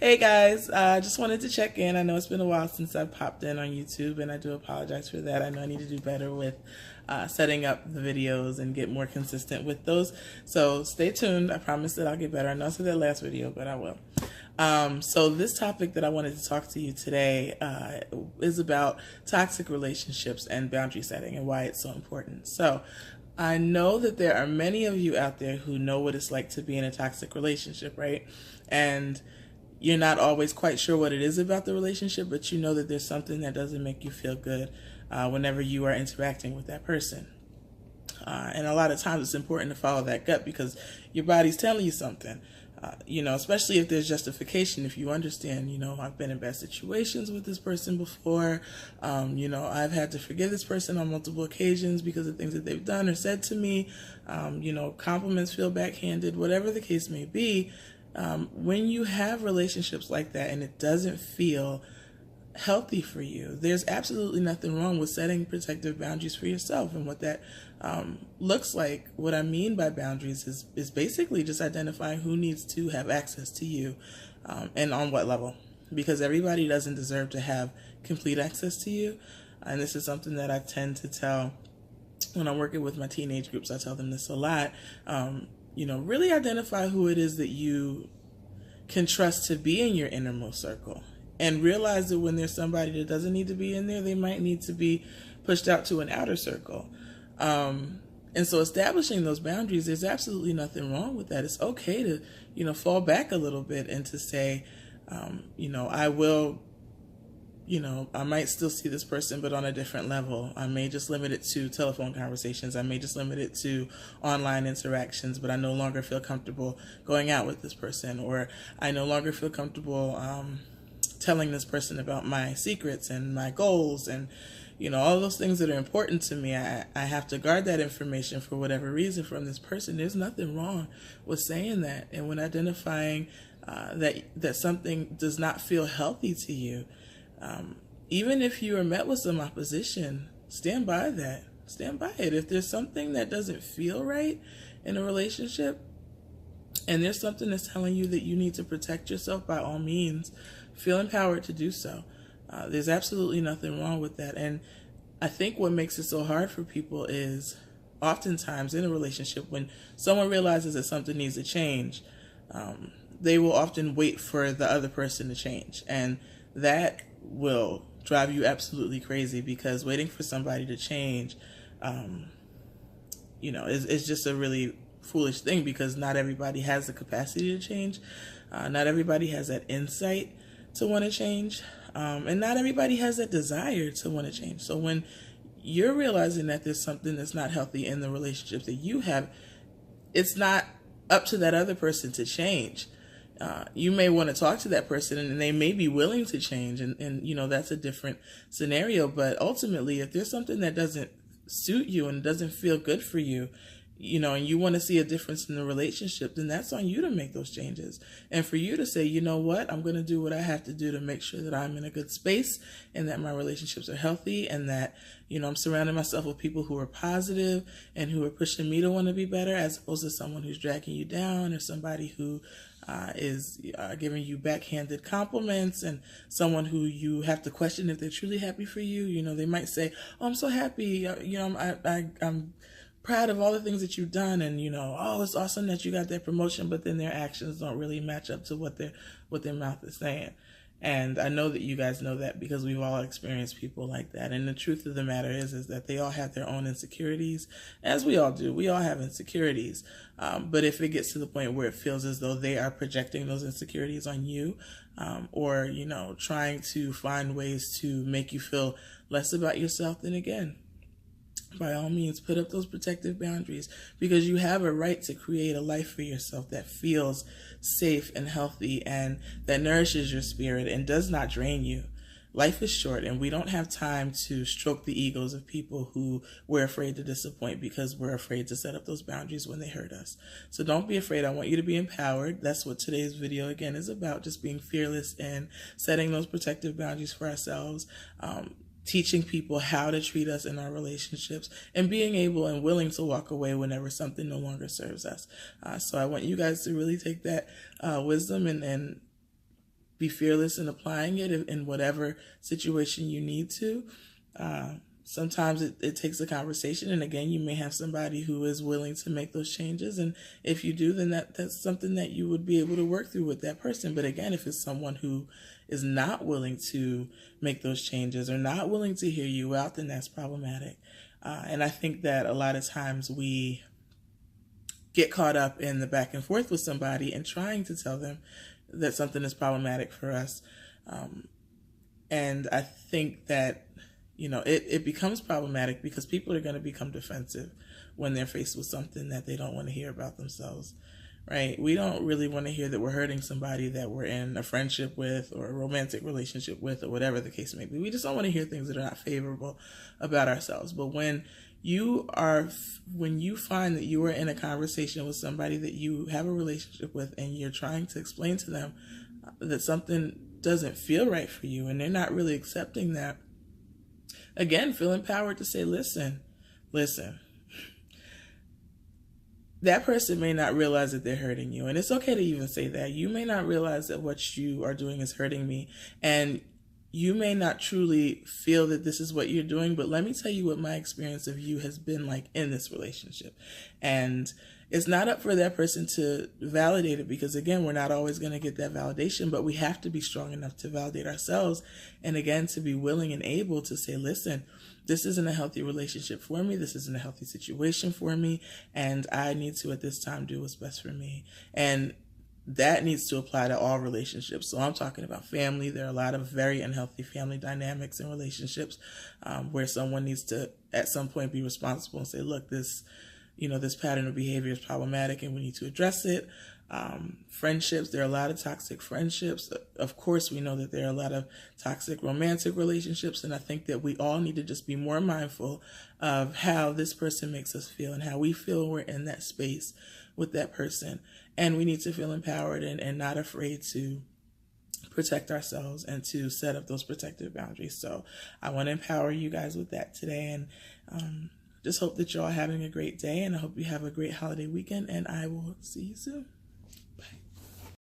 Hey guys, I just wanted to check in. I know it's been a while since I've popped in on YouTube, and I do apologize for that. I know I need to do better with setting up the videos and get more consistent with those. So stay tuned. I promise that I'll get better. I know I said that last video, but I will. So this topic that I wanted to talk to you today is about toxic relationships and boundary setting and why it's so important. So I know that there are many of you out there who know what it's like to be in a toxic relationship, right? And you're not always quite sure what it is about the relationship, but you know that there's something that doesn't make you feel good whenever you are interacting with that person. And a lot of times it's important to follow that gut because your body's telling you something. Especially if there's justification, if you understand, I've been in bad situations with this person before. I've had to forgive this person on multiple occasions because of things that they've done or said to me. Compliments feel backhanded, whatever the case may be. When you have relationships like that and it doesn't feel healthy for you, there's absolutely nothing wrong with setting protective boundaries for yourself. And what that looks like, what I mean by boundaries is basically just identifying who needs to have access to you and on what level, because everybody doesn't deserve to have complete access to you. And this is something that I tend to tell when I'm working with my teenage groups. I tell them this a lot. Really identify who it is that you can trust to be in your innermost circle, and realize that when there's somebody that doesn't need to be in there, they might need to be pushed out to an outer circle. And so establishing those boundaries, there's absolutely nothing wrong with that. It's okay to, fall back a little bit and to say, I will, I might still see this person, but on a different level. I may just limit it to telephone conversations. I may just limit it to online interactions, but I no longer feel comfortable going out with this person, or I no longer feel comfortable telling this person about my secrets and my goals and, all those things that are important to me. I have to guard that information for whatever reason from this person. There's nothing wrong with saying that. And when identifying that something does not feel healthy to you, even if you are met with some opposition, stand by that. Stand by it. If there's something that doesn't feel right in a relationship, and there's something that's telling you that you need to protect yourself, by all means, feel empowered to do so. There's absolutely nothing wrong with that. And I think what makes it so hard for people is oftentimes in a relationship, when someone realizes that something needs to change, they will often wait for the other person to change. And that will drive you absolutely crazy, because waiting for somebody to change, is just a really foolish thing, because not everybody has the capacity to change. Not everybody has that insight to want to change. And not everybody has that desire to want to change. So when you're realizing that there's something that's not healthy in the relationship that you have, it's not up to that other person to change. You may want to talk to that person, and they may be willing to change, and that's a different scenario. But ultimately, if there's something that doesn't suit you and doesn't feel good for you, and you want to see a difference in the relationship, then that's on you to make those changes. And for you to say, you know what, I'm going to do what I have to do to make sure that I'm in a good space and that my relationships are healthy, and that, I'm surrounding myself with people who are positive and who are pushing me to want to be better, as opposed to someone who's dragging you down, or somebody who is giving you backhanded compliments, and someone who you have to question if they're truly happy for you. They might say, oh, I'm so happy. I'm proud of all the things that you've done, and oh, it's awesome that you got that promotion, but then their actions don't really match up to what their mouth is saying. And I know that you guys know that, because we've all experienced people like that. And the truth of the matter is that they all have their own insecurities, as we all do. We all have insecurities. But if it gets to the point where it feels as though they are projecting those insecurities on you, or trying to find ways to make you feel less about yourself, then again, by all means, put up those protective boundaries, because you have a right to create a life for yourself that feels safe and healthy, and that nourishes your spirit and does not drain you. Life is short, and we don't have time to stroke the egos of people who we're afraid to disappoint, because we're afraid to set up those boundaries when they hurt us. So don't be afraid. I want you to be empowered. That's what today's video, again, is about, just being fearless and setting those protective boundaries for ourselves. Teaching people how to treat us in our relationships, and being able and willing to walk away whenever something no longer serves us. So I want you guys to really take that wisdom and be fearless in applying it in whatever situation you need to. Sometimes it takes a conversation, and again, you may have somebody who is willing to make those changes, and if you do, then that's something that you would be able to work through with that person. But again, if it's someone who is not willing to make those changes or not willing to hear you out, then that's problematic. And I think that a lot of times we get caught up in the back and forth with somebody and trying to tell them that something is problematic for us. And I think that, it becomes problematic because people are going to become defensive when they're faced with something that they don't want to hear about themselves, right? We don't really want to hear that we're hurting somebody that we're in a friendship with or a romantic relationship with or whatever the case may be. We just don't want to hear things that are not favorable about ourselves. But when you find that you are in a conversation with somebody that you have a relationship with and you're trying to explain to them that something doesn't feel right for you and they're not really accepting that, again, feel empowered to say, listen, that person may not realize that they're hurting you. And it's okay to even say that. You may not realize that what you are doing is hurting me. And you may not truly feel that this is what you're doing, but let me tell you what my experience of you has been like in this relationship. And it's not up for that person to validate it because, again, we're not always going to get that validation, but we have to be strong enough to validate ourselves. And again, to be willing and able to say, listen, this isn't a healthy relationship for me. This isn't a healthy situation for me. And I need to, at this time, do what's best for me. And that needs to apply to all relationships. So I'm talking about family. There are a lot of very unhealthy family dynamics and relationships where someone needs to, at some point, be responsible and say, look, this pattern of behavior is problematic and we need to address it. Friendships, there are a lot of toxic friendships. Of course, we know that there are a lot of toxic romantic relationships. And I think that we all need to just be more mindful of how this person makes us feel and how we feel we're in that space with that person. And we need to feel empowered and not afraid to protect ourselves and to set up those protective boundaries. So I want to empower you guys with that today. And just hope that you're all having a great day. And I hope you have a great holiday weekend. And I will see you soon.